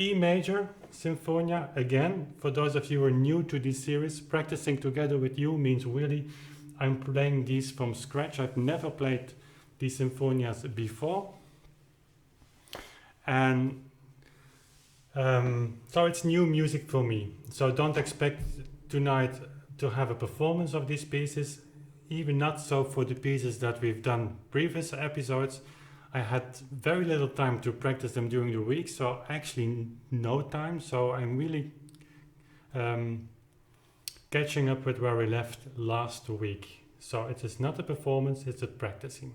E major, Sinfonia, again, for those of you who are new to this series, practicing together with you means really I'm playing these from scratch. I've never played these Sinfonias before. And so it's new music for me. So don't expect tonight to have a performance of these pieces, even not so for the pieces that we've done previous episodes. I had very little time to practice them during the week, so actually no time. So I'm really catching up with where we left last week. So it is not a performance, it's a practicing.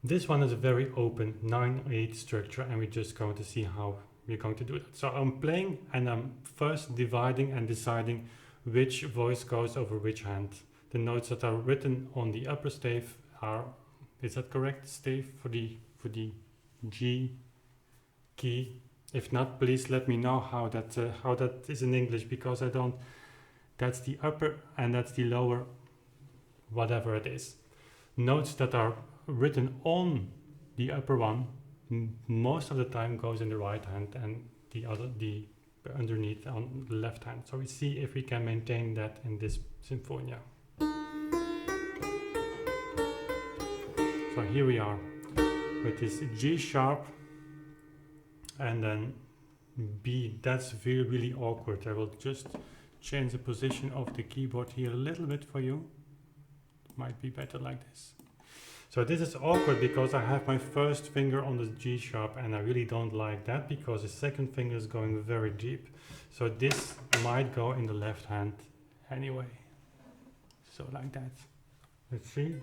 This one is a very open 9/8 structure, and we're just going to see how we're going to do that. So I'm playing and I'm first dividing and deciding which voice goes over which hand. The notes that are written on the upper stave are, is that correct, stave for the G key? If not, please let me know how that is in English, because I don't. That's the upper and that's the lower, whatever it is. Notes that are written on the upper one most of the time goes in the right hand, and the underneath on the left hand. So we see if we can maintain that in this Sinfonia. So here we are with this G sharp and then B. That's really, really awkward. I will just change the position of the keyboard here a little bit for you. Might be better like this. So this is awkward because I have my first finger on the G sharp, and I really don't like that because the second finger is going very deep. So this might go in the left hand anyway. So like that. Let's see.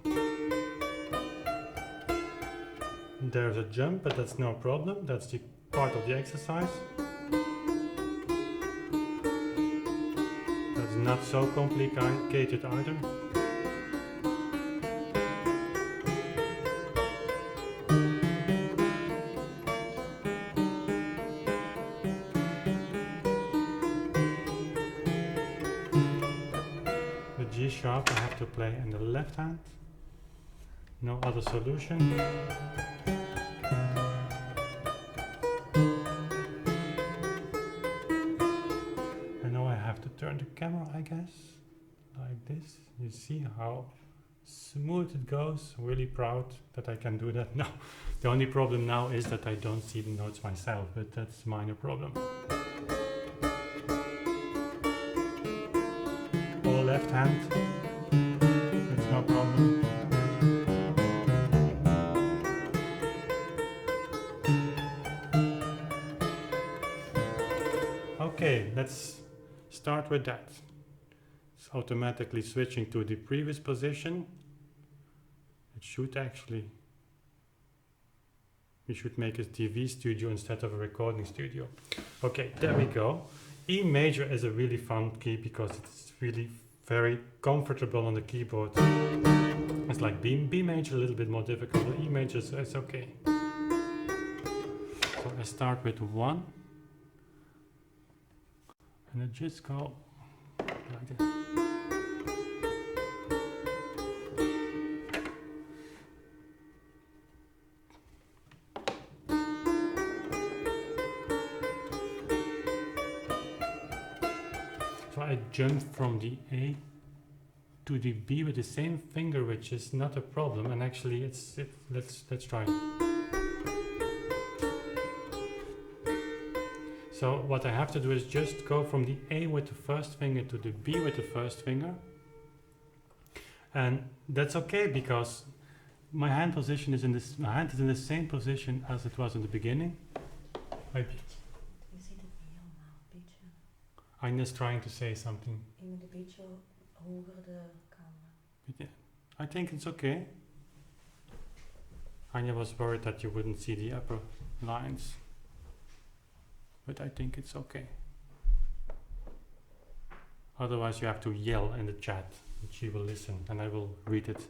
There's a jump, but that's no problem. That's the part of the exercise. That's not so complicated either. G sharp I have to play in the left hand. No other solution. And now I have to turn the camera, I guess, like this. You see how smooth it goes. Really proud that I can do that now. The only problem now is that I don't see the notes myself, but that's a minor problem. Left hand, that's no problem. Okay, let's start with that. It's automatically switching to the previous position. It should actually, we should make a TV studio instead of a recording studio. Okay, there we go. E major is a really fun key because it's really very comfortable on the keyboard. It's like B major, a little bit more difficult, but E major is okay. So I start with 1 and I just go like this. So I jump from the A to the B with the same finger, which is not a problem. And actually, let's try. So what I have to do is just go from the A with the first finger to the B with the first finger, and that's okay because my hand position is in this. My hand is in the same position as it was in the beginning. Anja's trying to say something. Je moet een beetje hoger de camera. I think it's okay. Anja was worried that you wouldn't see the upper lines. But I think it's okay. Otherwise you have to yell in the chat and she will listen and I will read it.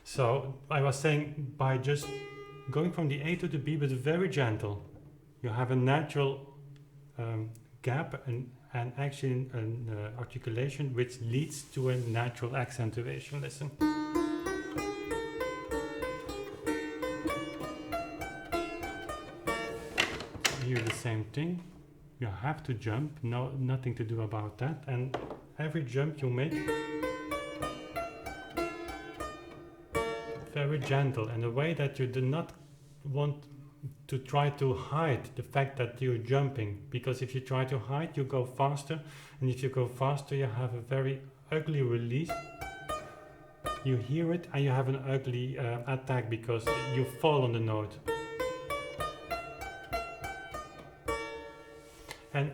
So I was saying, by just going from the A to the B but very gentle, you have a natural gap and actually an articulation which leads to a natural accentuation. Listen. Here the same same thing. You have to jump, nothing to do about that. And every jump you make, very gentle, and a way that you do not want to try to hide the fact that you're jumping, because if you try to hide, you go faster, and if you go faster, you have a very ugly release. You hear it, and you have an ugly attack because you fall on the note. And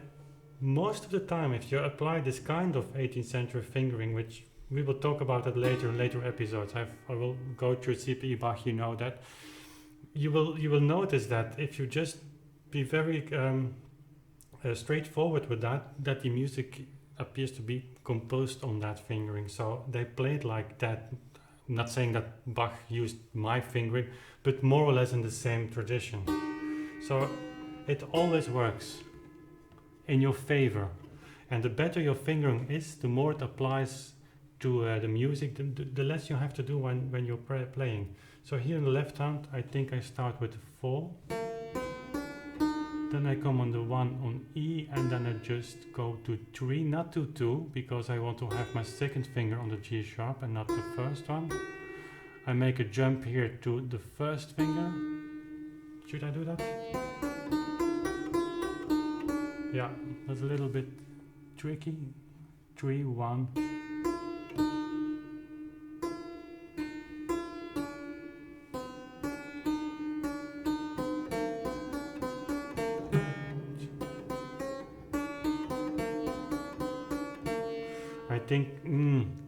most of the time, if you apply this kind of 18th century fingering, which we will talk about that later in later episodes, I will go through J.S.BACH, you know that. You will notice that if you just be very straightforward with that the music appears to be composed on that fingering. So they played like that. Not saying that Bach used my fingering, but more or less in the same tradition. So it always works in your favor, and the better your fingering is, the more it applies to the music, the less you have to do when you're playing. So here in the left hand, I think I start with the 4, then I come on the 1 on E, and then I just go to 3, not to 2, because I want to have my second finger on the G sharp and not the first one. I make a jump here to the first finger. Should I do that? Yeah, that's a little bit tricky. 3, 1. I think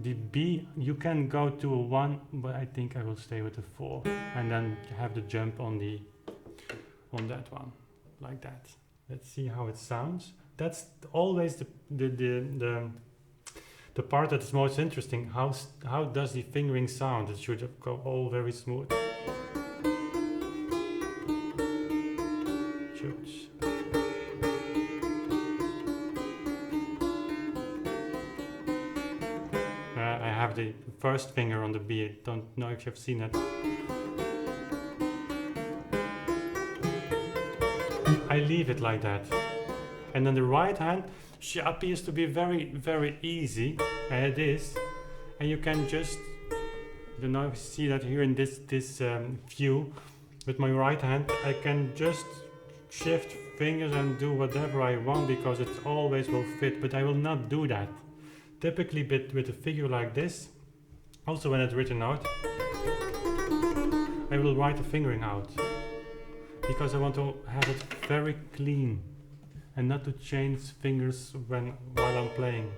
the B, you can go to a 1, but I think I will stay with the 4 and then have the jump on that one, like that. Let's see how it sounds. That's always the part that's most interesting. How does the fingering sound? It should go all very smooth. I have the first finger on the B. I don't know if you've seen it. I leave it like that. And then the right hand, she appears to be very, very easy, and it is. And you can just, I don't know if you see that here in this view, with my right hand, I can just shift fingers and do whatever I want because it always will fit, but I will not do that. Typically with a figure like this, also when it's written out, I will write the fingering out because I want to have it very clean and not to change fingers while I'm playing.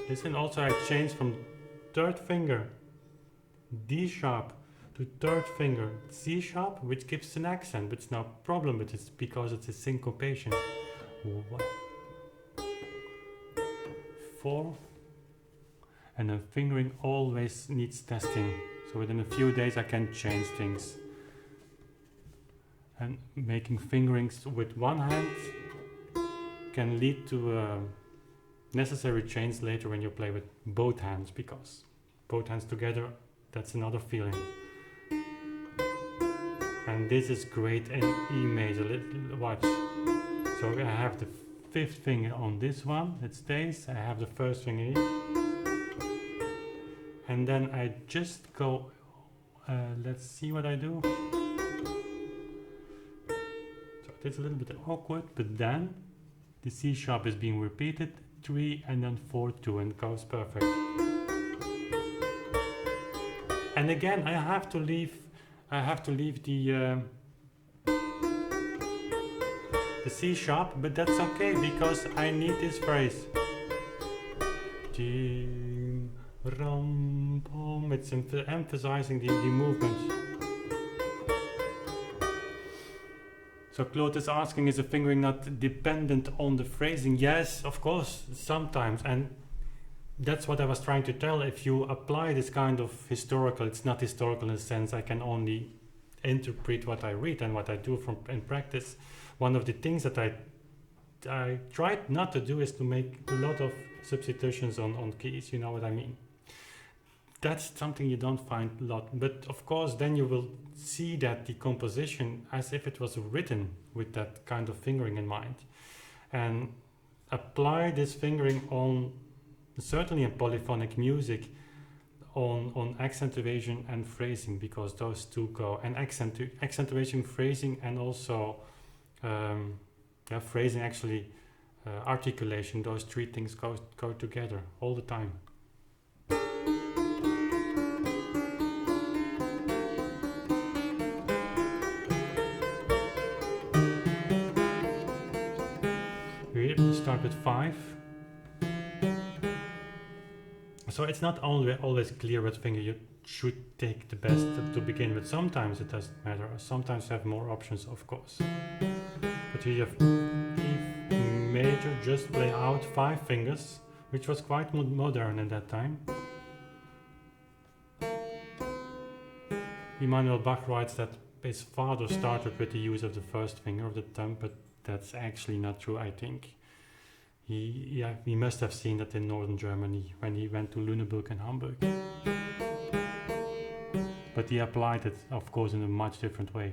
Listen, also I change from third finger D sharp to third finger C sharp, which gives an accent, but it's no problem with it because it's a syncopation. 1, 4, and then fingering always needs testing. So within a few days I can change things. And making fingerings with one hand can lead to necessary change later when you play with both hands, because both hands together, that's another feeling. And this is great in E major. Watch. So I have the fifth finger on this one, it stays. I have the first finger here. And then I just go, let's see what I do. So it's a little bit awkward, but then the C sharp is being repeated, 3 and then 4, 2, and it goes perfect. And again, I have to leave the C sharp, but that's okay because I need this phrase. It's emphasizing the movement. So Claude is asking, is the fingering not dependent on the phrasing? Yes, of course, sometimes. And that's what I was trying to tell. If you apply this kind of historical, it's not historical in a sense, I can only interpret what I read and what I do in practice. One of the things that I tried not to do is to make a lot of substitutions on keys, you know what I mean. that's something you don't find a lot. But of course, then you will see that the composition as if it was written with that kind of fingering in mind. And apply this fingering on, certainly in polyphonic music, on accentuation and phrasing, because those two go. And accentuation, phrasing, and also phrasing, actually articulation, those three things go together all the time. We start with 5. So it's not always clear what finger you should take the best to begin with. Sometimes it doesn't matter. Sometimes you have more options, of course. But here you have E major, just play out 5 fingers, which was quite modern at that time. Emanuel Bach writes that his father started with the use of the first finger of the thumb, but that's actually not true, I think. He must have seen that in northern Germany when he went to Lüneburg and Hamburg. But he applied it, of course, in a much different way.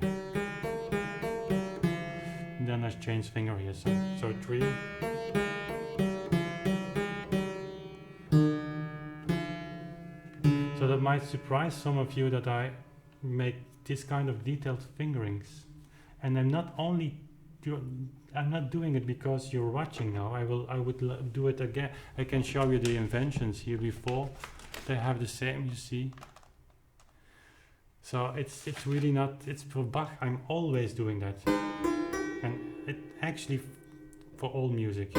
And then I changed finger here, so 3. So that might surprise some of you that I make this kind of detailed fingerings. And I'm not doing it because you're watching now. I would do it again. I can show you the inventions here before. They have the same, you see. So it's really not, it's for Bach, I'm always doing that. And it actually for all music.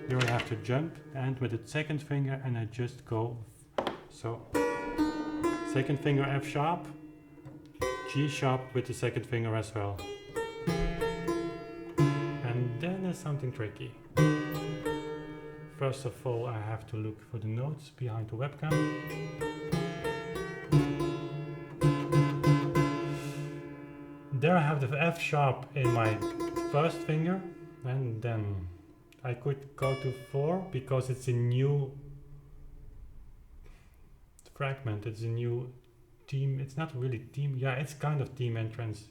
Here I have to jump and with the second finger, and I just go. So second finger F sharp, G sharp with the second finger as well. And then there's something tricky. First of all, I have to look for the notes behind the webcam. There I have the F sharp in my first finger, and then I could go to 4 because it's a new fragment, it's a new theme. It's not really theme, yeah, it's kind of theme entrance.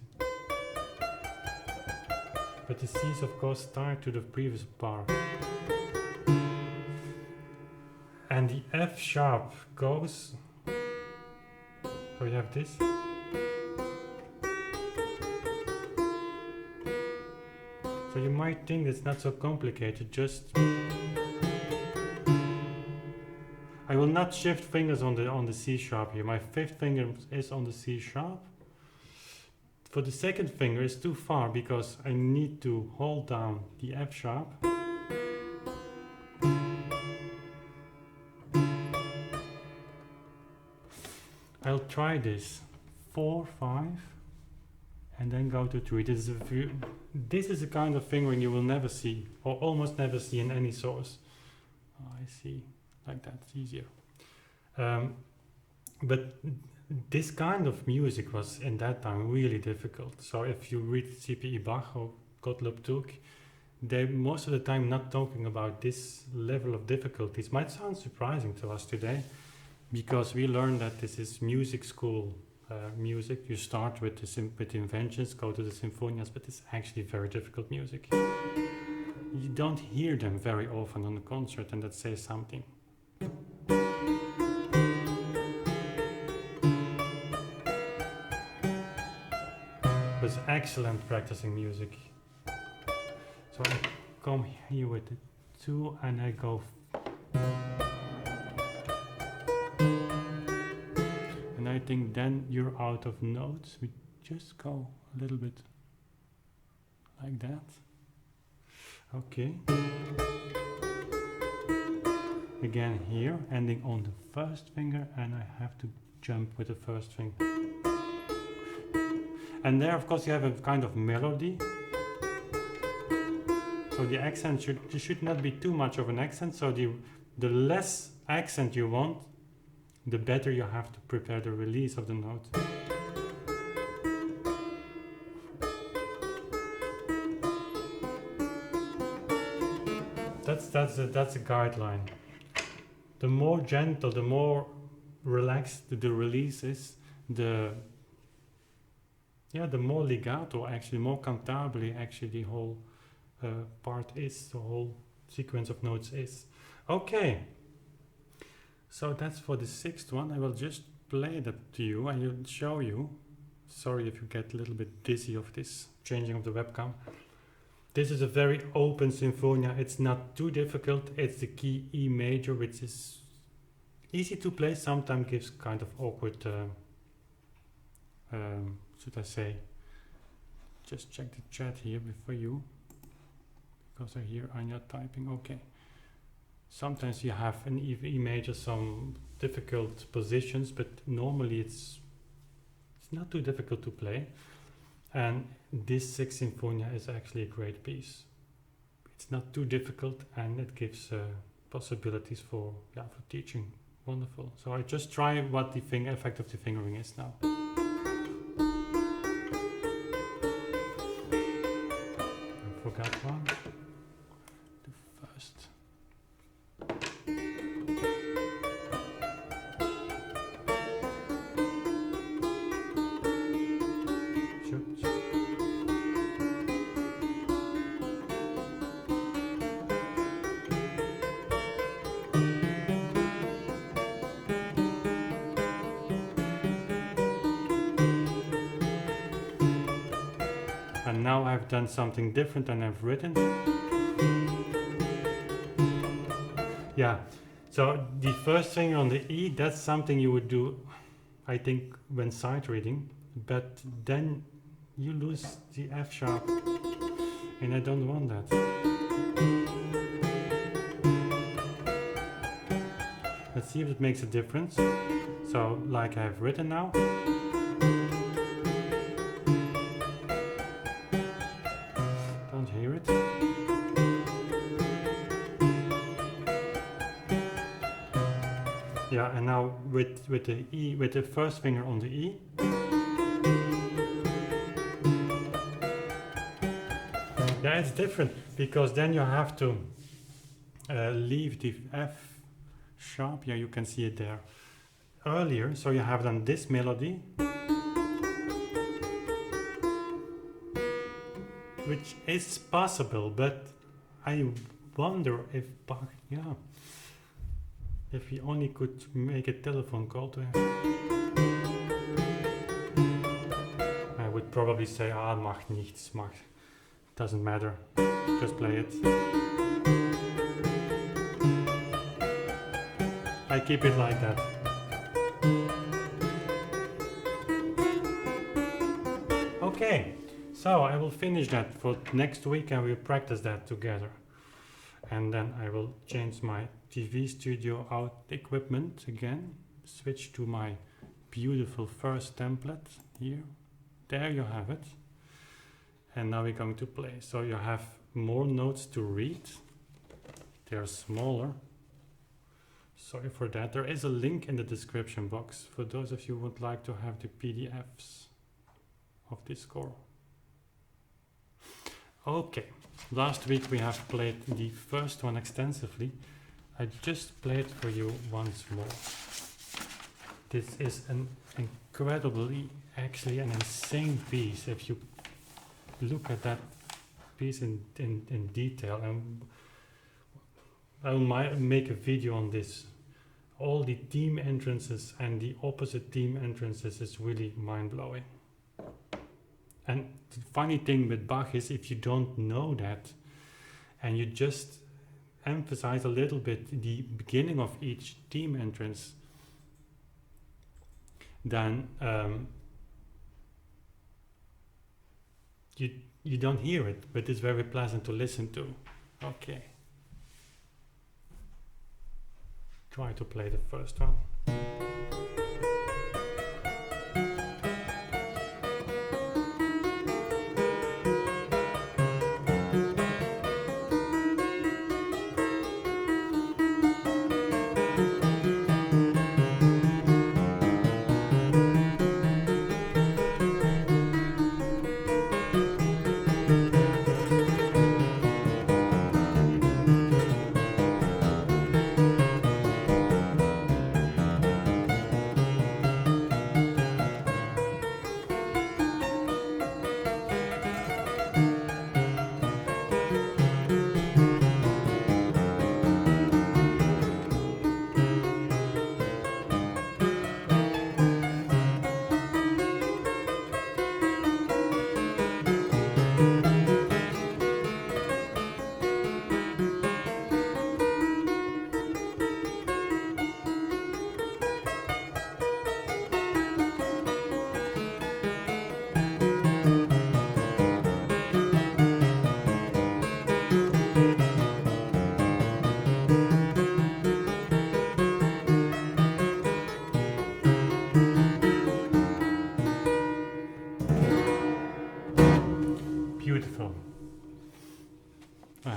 But the C's of course start to the previous bar. And the F sharp goes, so you have this. So you might think it's not so complicated, just I will not shift fingers on the C sharp here. My 5th finger is on the C sharp. For the second finger it's too far because I need to hold down the F sharp. I'll try this. 4, 5, and then go to 3. This is a kind of fingering you will never see, or almost never see in any source. Oh, I see. Like that, it's easier. But this kind of music was in that time really difficult. So if you read C.P.E. Bach or Gottlob Tuck, they most of the time not talking about this level of difficulties. Might sound surprising to us today, because we learn that this is music school music. You start with the inventions, go to the Sinfonias, but it's actually very difficult music. You don't hear them very often on a concert, and that says something. It was excellent practicing music. So I come here with the 2 and I go. And I think then you're out of notes. We just go a little bit like that. Okay. Again here, ending on the first finger, and I have to jump with the first finger. And there, of course, you have a kind of melody. So the accent should not be too much of an accent. So the less accent you want, the better you have to prepare the release of the note. that's a guideline. The more gentle, the more relaxed the release is, the more legato, actually, more cantabile actually the whole part is, the whole sequence of notes is. Okay, so that's for the sixth one. I will just play that to you and I'll show you. Sorry if you get a little bit dizzy of this changing of the webcam. This is a very open Sinfonia. It's not too difficult. It's the key E major, which is easy to play. Sometimes gives kind of awkward, should I say, just check the chat here before you, because I hear Anya typing. Okay. Sometimes you have an E major, some difficult positions, but normally it's not too difficult to play. And this sixth Sinfonia is actually a great piece. It's not too difficult and it gives possibilities for teaching. Wonderful. So I just try what the effect of the fingering is now. I forgot one. The first. And now I've done something different than I've written. Yeah, so the first finger on the E, that's something you would do, I think, when sight reading, but then you lose the F sharp, and I don't want that. Let's see if it makes a difference. So, like I've written now. Don't hear it. Yeah, and now with the E, with the first finger on the E. Yeah, it's different because then you have to leave the F sharp. Yeah, you can see it there earlier. So you have done this melody, which is possible, but I wonder if Bach, if we only could make a telephone call to him. I would probably say, macht nichts, doesn't matter, just play it. I keep it like that. Okay, so I will finish that for next week and we'll practice that together. And then I will change my TV studio out equipment again, switch to my beautiful first template here. There you have it. And now we're going to play. So you have more notes to read. They're smaller. Sorry for that. There is a link in the description box for those of you who would like to have the PDFs of this score. Okay, last week we have played the first one extensively. I just played for you once more. This is an incredibly, actually an insane piece if you look at that piece in detail. And I will make a video on this. All the theme entrances and the opposite theme entrances is really mind-blowing. And the funny thing with Bach is if you don't know that and you just emphasize a little bit the beginning of each theme entrance, then you don't hear it, but it's very pleasant to listen to. Okay. Try to play the first one.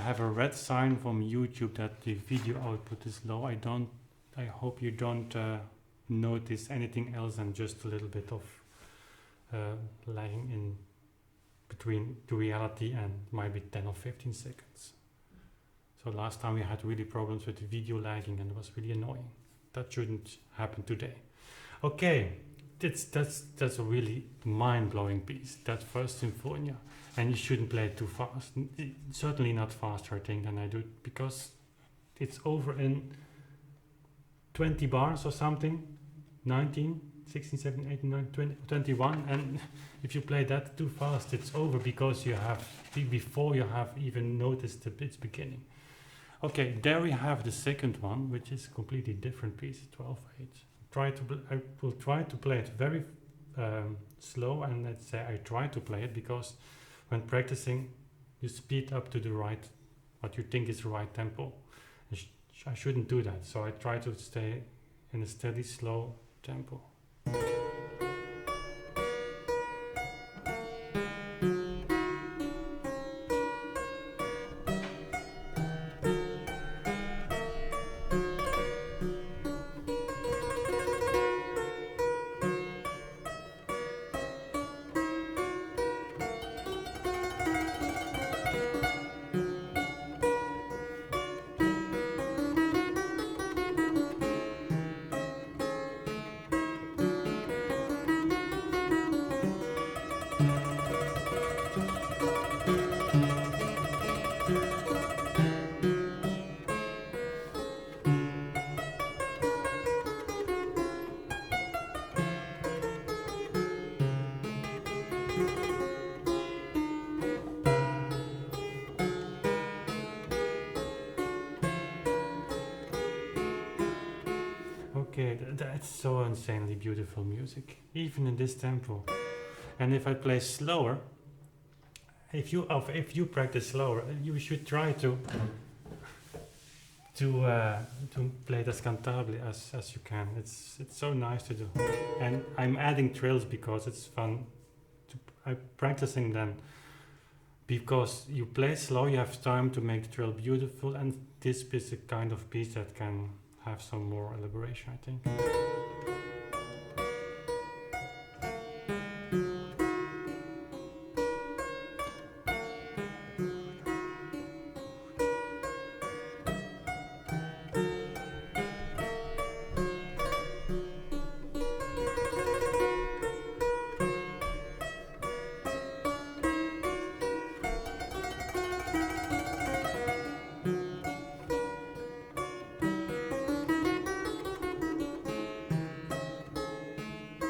have a red sign from YouTube that the video output is low. I hope you don't notice anything else than just a little bit of lagging in between the reality and maybe 10 or 15 seconds. So last time we had really problems with the video lagging and it was really annoying. That shouldn't happen today. Okay, that's a really mind-blowing piece, that first Sinfonia. And you shouldn't play it too fast. Certainly not faster, I think, than I do, because it's over in 20 bars or something. 19, 16, 17, 18, 19, 20, 21. And if you play that too fast, it's over because you have, before you have even noticed its beginning. Okay, there we have the second one, which is a completely different piece, 12/8. I will try to play it very slow, and let's say I try to play it because when practicing, you speed up to the right, what you think is the right tempo. I shouldn't do that, so I try to stay in a steady, slow tempo. Okay, that's so insanely beautiful music, even in this tempo. And if I play slower, if you practice slower, you should try to play it as cantabile as you can. It's so nice to do. And I'm adding trills because it's fun. I'm practicing them because you play slow, you have time to make the trill beautiful, and this is a kind of piece that can have some more elaboration, I think.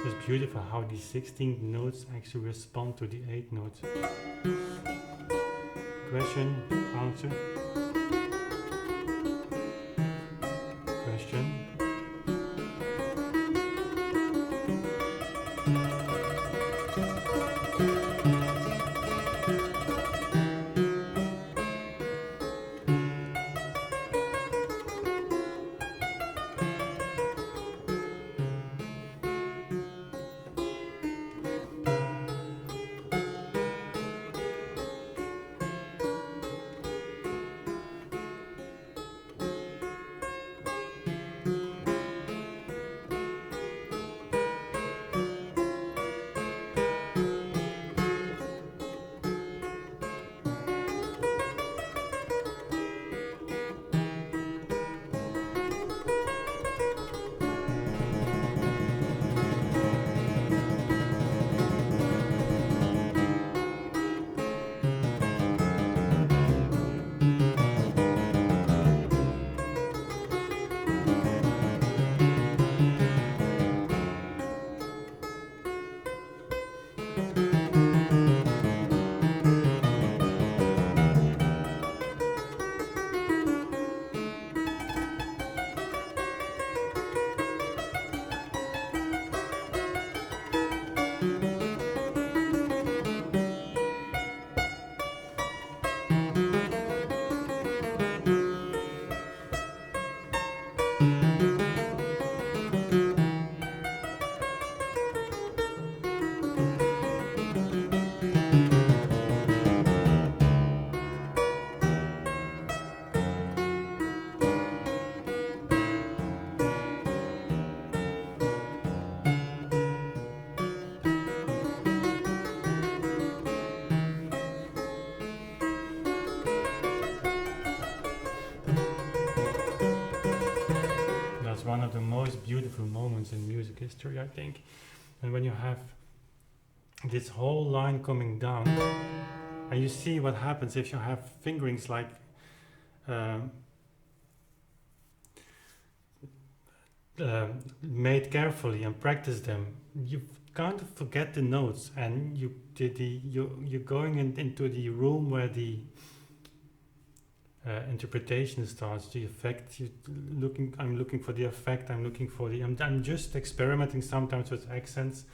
It's beautiful how the 16th notes actually respond to the 8th notes. Question, answer. Question. beautiful moments in music history, I think. And when you have this whole line coming down, and you see what happens if you have fingerings like made carefully and practice them, you kind of forget the notes, and you're going into the room where the interpretation starts. The effect, I'm looking for the effect. I'm just experimenting sometimes with accents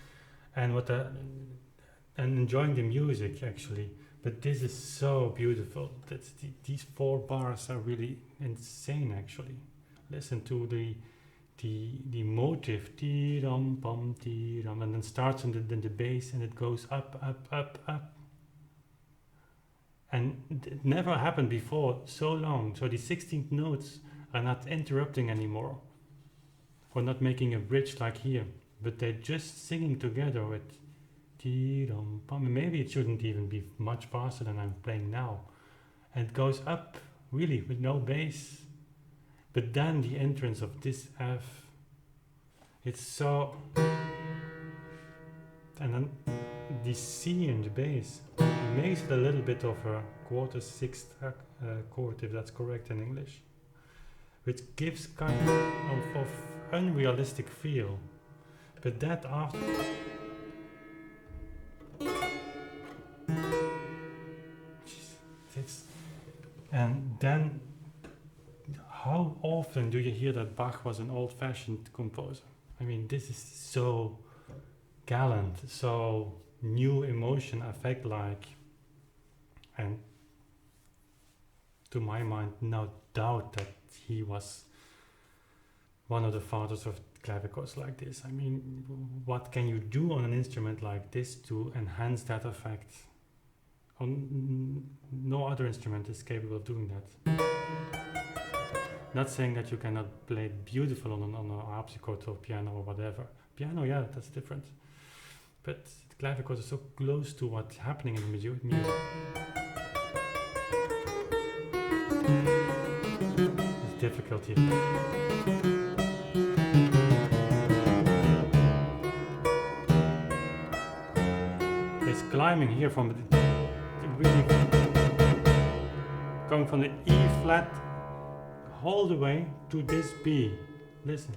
and and enjoying the music actually. But this is so beautiful. These 4 bars are really insane actually. Listen to the motive, dee-dum, bum, dee-dum, and then starts in the bass, and it goes up, up, up, up. And it never happened before so long. So the 16th notes are not interrupting anymore, or not making a bridge like here, but they're just singing together with dee-dum, bum. Maybe it shouldn't even be much faster than I'm playing now. And it goes up really with no bass. But then the entrance of this F, it's so, and then the C in the bass, it makes it a little bit of a 4/6 chord, if that's correct in English, which gives kind of unrealistic feel. But that after, and then how often do you hear that Bach was an old-fashioned composer? I mean, this is so gallant, so new emotion, affect-like, and to my mind, no doubt that he was one of the fathers of clavichords like this. I mean, what can you do on an instrument like this to enhance that effect? No other instrument is capable of doing that. Not saying that you cannot play beautiful on an harpsichord or piano or whatever. Piano, yeah, that's different. But the clavichord is so close to what's happening in the music. It's difficult here. It's climbing here from really going from the E flat all the way to this B. Listen.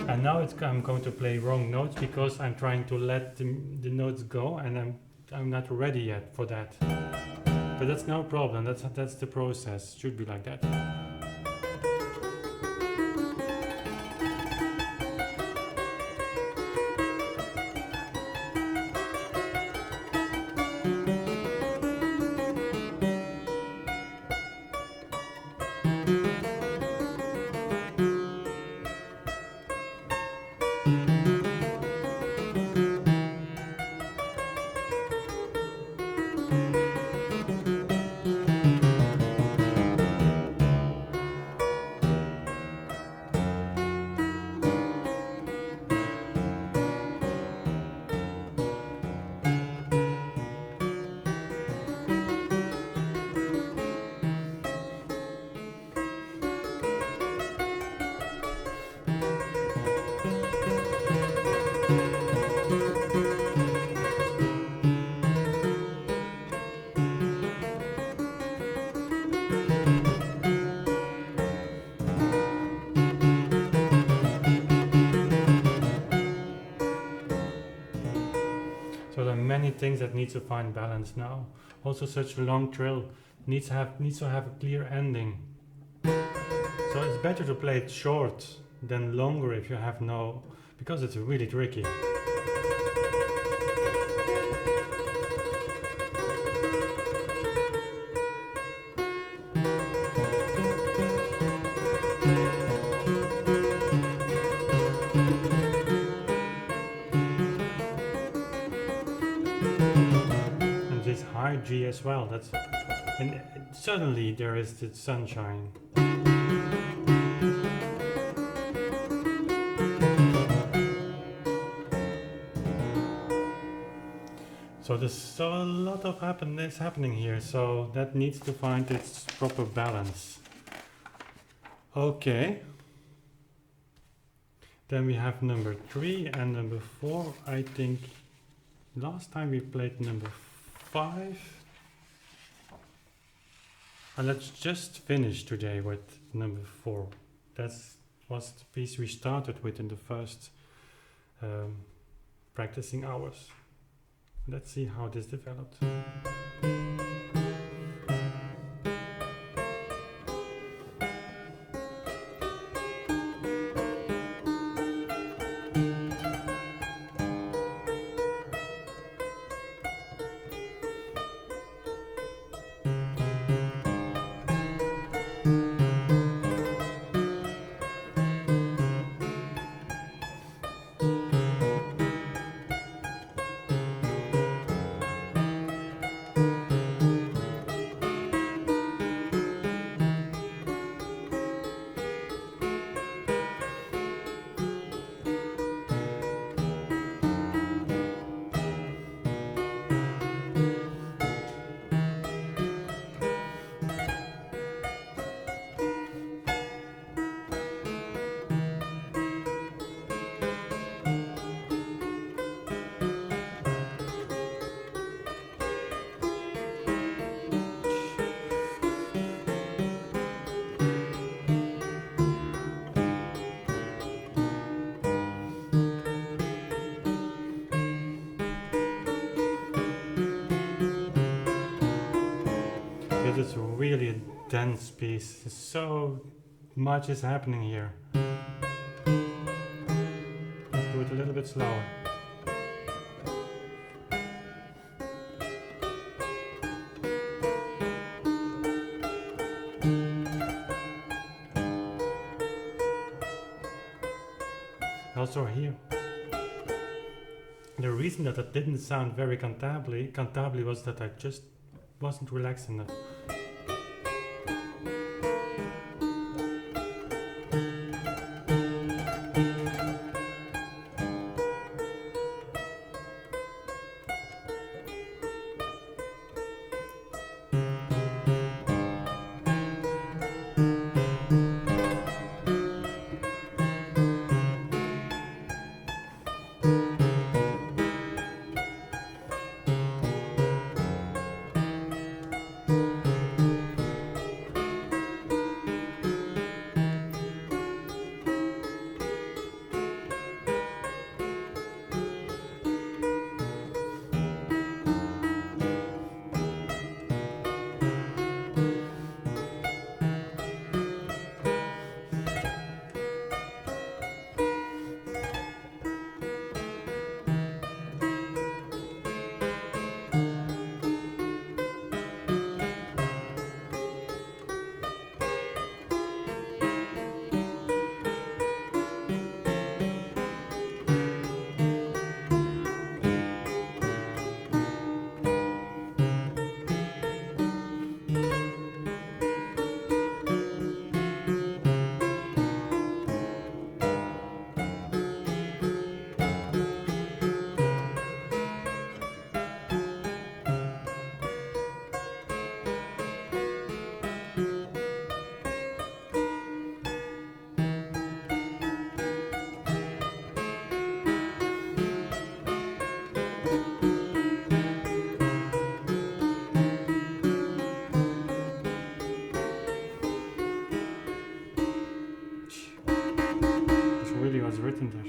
And now I'm going to play wrong notes because I'm trying to let the notes go, and I'm not ready yet for that. But that's no problem. That's the process. Should be like that. So there are many things that need to find balance now. Also, such a long trill needs to have a clear ending. So it's better to play it short than longer if you have no, because it's really tricky. And this high G as well. That's, and suddenly there is the sunshine. So there's a lot of is happening here, so that needs to find its proper balance. Okay. Then we have number 3 and number 4. I think last time we played number 5. And let's just finish today with number 4. That was the piece we started with in the first practicing hours. Let's see how this developed. This is really a dense piece. So much is happening here. Do it a little bit slower. Also here, the reason that it didn't sound very cantably was that I just wasn't relaxed enough. Was written there.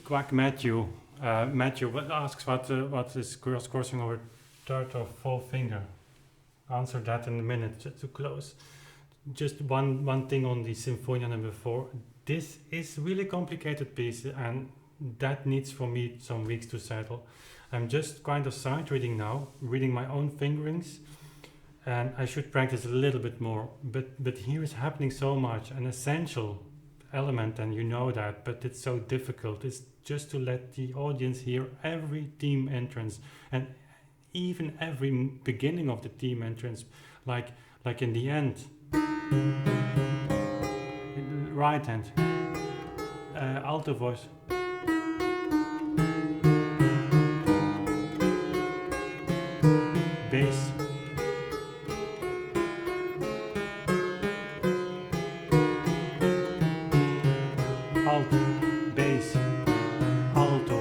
Quack Matthew. Matthew asks what is crossing over third or fourth finger. Answer that in a minute, just to close. Just one thing on the Sinfonia number 4. This is really complicated piece, and that needs for me some weeks to settle. I'm just kind of sight reading now, reading my own fingerings, and I should practice a little bit more. But here is happening so much, an essential element, and you know that, but it's so difficult. It's just to let the audience hear every theme entrance, and even every beginning of the theme entrance, like in the end, right hand, alto voice, bass, alt, bass, alto,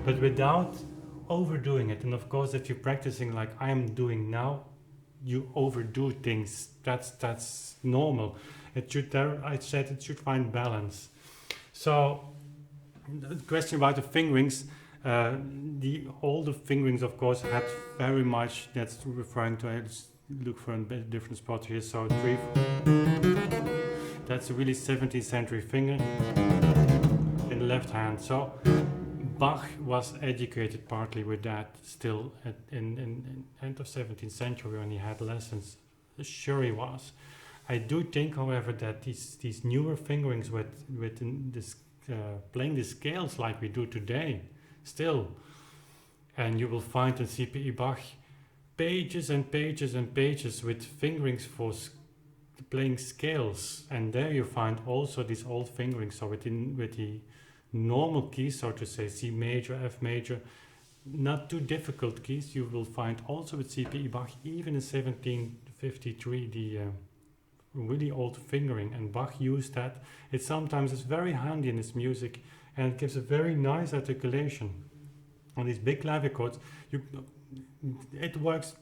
but without overdoing it. And of course, if you're practicing like I'm doing now, you overdo things. That's normal. It should, I said, it should find balance. So the question about the fingerings, all the fingerings of course had very much, that's referring to, let's look for a different spot here, so 3, that's a really 17th century finger in the left hand. So Bach was educated partly with that still in end of 17th century when he had lessons. Sure he was. I do think, however, that these newer fingerings with this playing the scales like we do today, still, and you will find in C.P.E.Bach pages and pages and pages with fingerings for playing scales, and there you find also these old fingerings. So with the normal keys, so to say, C major, F major, not too difficult keys, you will find also with C.P.E.Bach, even in 1753, the really old fingering, and Bach used that. It sometimes is very handy in his music, and it gives a very nice articulation. On these big clavichords, it works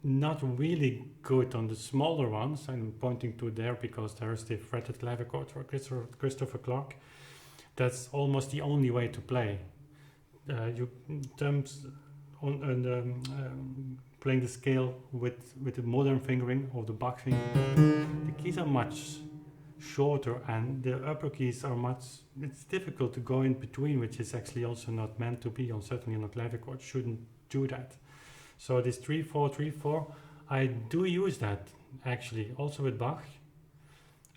not really good on the smaller ones. I'm pointing to there because there's the fretted clavichord for Christopher Clark. That's almost the only way to play. Terms on playing the scale with the modern fingering of the Bach finger, the keys are much shorter, and the upper keys are much. It's difficult to go in between, which is actually also not meant to be. Certainly on a clavichord, shouldn't do that. So this 3/4, 3/4, I do use that actually also with Bach.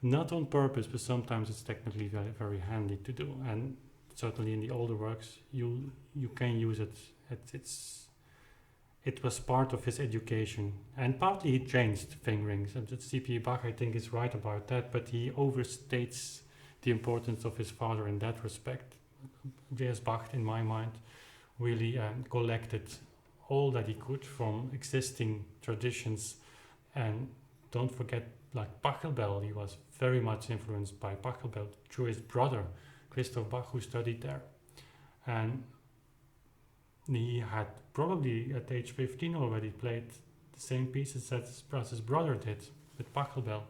Not on purpose, but sometimes it's technically very, very handy to do, and certainly in the older works you can use it. It was part of his education, and partly he changed fingerings. And C.P.E.Bach, I think, is right about that, but he overstates the importance of his father in that respect. J.S.BACH, in my mind, really collected all that he could from existing traditions, and don't forget, like Pachelbel, he was very much influenced by Pachelbel through his brother, Christoph Bach, who studied there. And he had probably at age 15 already played the same pieces as his brother did with Pachelbel.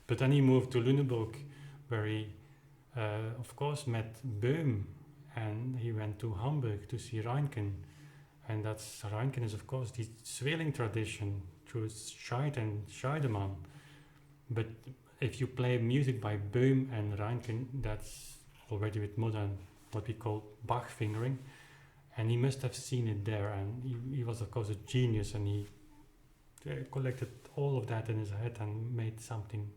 But then he moved to Lüneburg, where he, of course, met Böhm, and he went to Hamburg to see Reinken. And Reinken is, of course, the Zwilling tradition through Scheid and Scheidemann. But if you play music by Böhm and Reinken, that's already with modern, what we call Bach fingering. And he must have seen it there, and he was, of course, a genius, and he collected all of that in his head and made something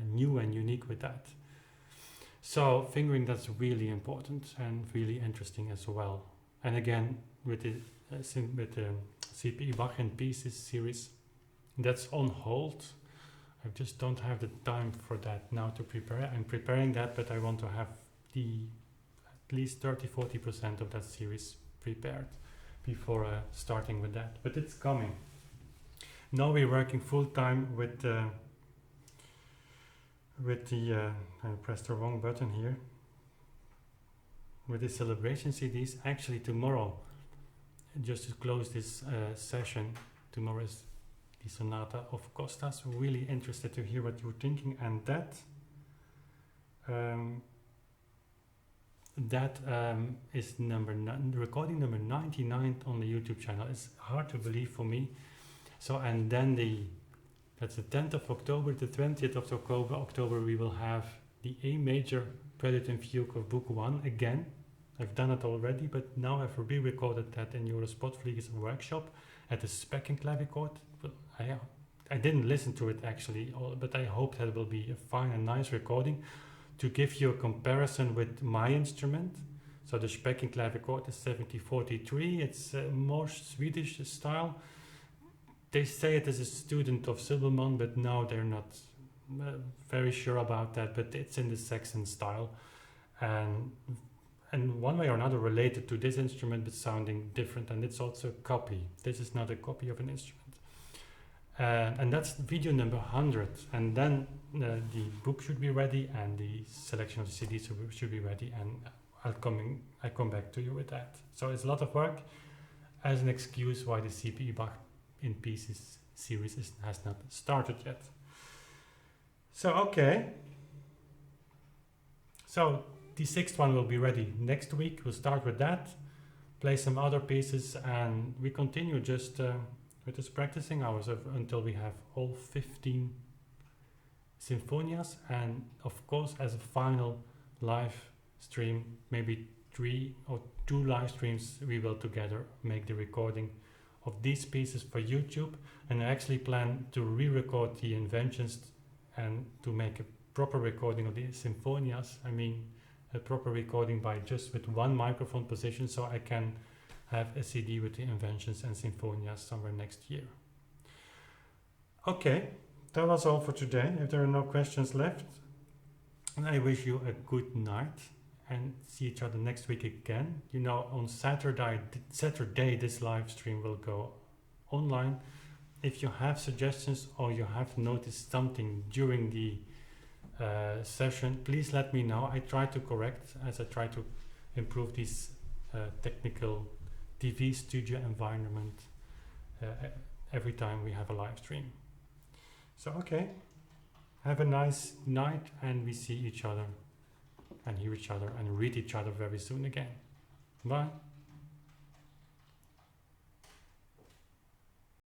new and unique with that. So fingering, that's really important and really interesting as well. And again, with the C.P.E.Bach and Pieces series, that's on hold. I just don't have the time for that now to prepare. I'm preparing that, but I want to have at least 30-40% of that series prepared before starting with that. But it's coming. Now we're working full time with the I pressed the wrong button here. With the celebration CDs, actually tomorrow, just to close this session, tomorrow is the Sonata of Costas. Really interested to hear what you're thinking, and that Um, that is recording number 99 on the YouTube channel. It's hard to believe for me. So, and then that's the 10th of October, the 20th of October, we will have the A major Prelude and Fugue of Book 1 again. I've done it already, but now I've re-recorded that in your Spotflieger's workshop at the Specking clavichord. I didn't listen to it actually, but I hope that will be a fine and nice recording to give you a comparison with my instrument. So the Specking clavichord is 7043. It's a more Swedish style. They say it is a student of Silbermann, but now they're not very sure about that, but it's in the Saxon style. And one way or another related to this instrument, but sounding different, and it's also a copy. This is not a copy of an instrument. And that's video number 100. And then the book should be ready, and the selection of the CDs should be ready, and I'll come back to you with that. So it's a lot of work as an excuse why the CEST in Pieces series has not started yet. So, okay. So the 6th one will be ready next week. We'll start with that, play some other pieces, and we continue just with this practicing hours until we have all 15 Sinfonias. And of course, as a final live stream, maybe 3 or 2 live streams, we will together make the recording of these pieces for YouTube. And I actually plan to re-record the inventions and to make a proper recording of the Sinfonias. I mean, a proper recording with one microphone position, so I can have a CD with the inventions and Sinfonias somewhere next year. Okay, that was all for today. If there are no questions left, I wish you a good night and see each other next week again. You know, on Saturday this live stream will go online. If you have suggestions or you have noticed something during the session, please let me know. I try to correct as I try to improve this technical TV studio environment every time we have a live stream. So, okay, have a nice night, and we see each other and hear each other and read each other very soon again. Bye.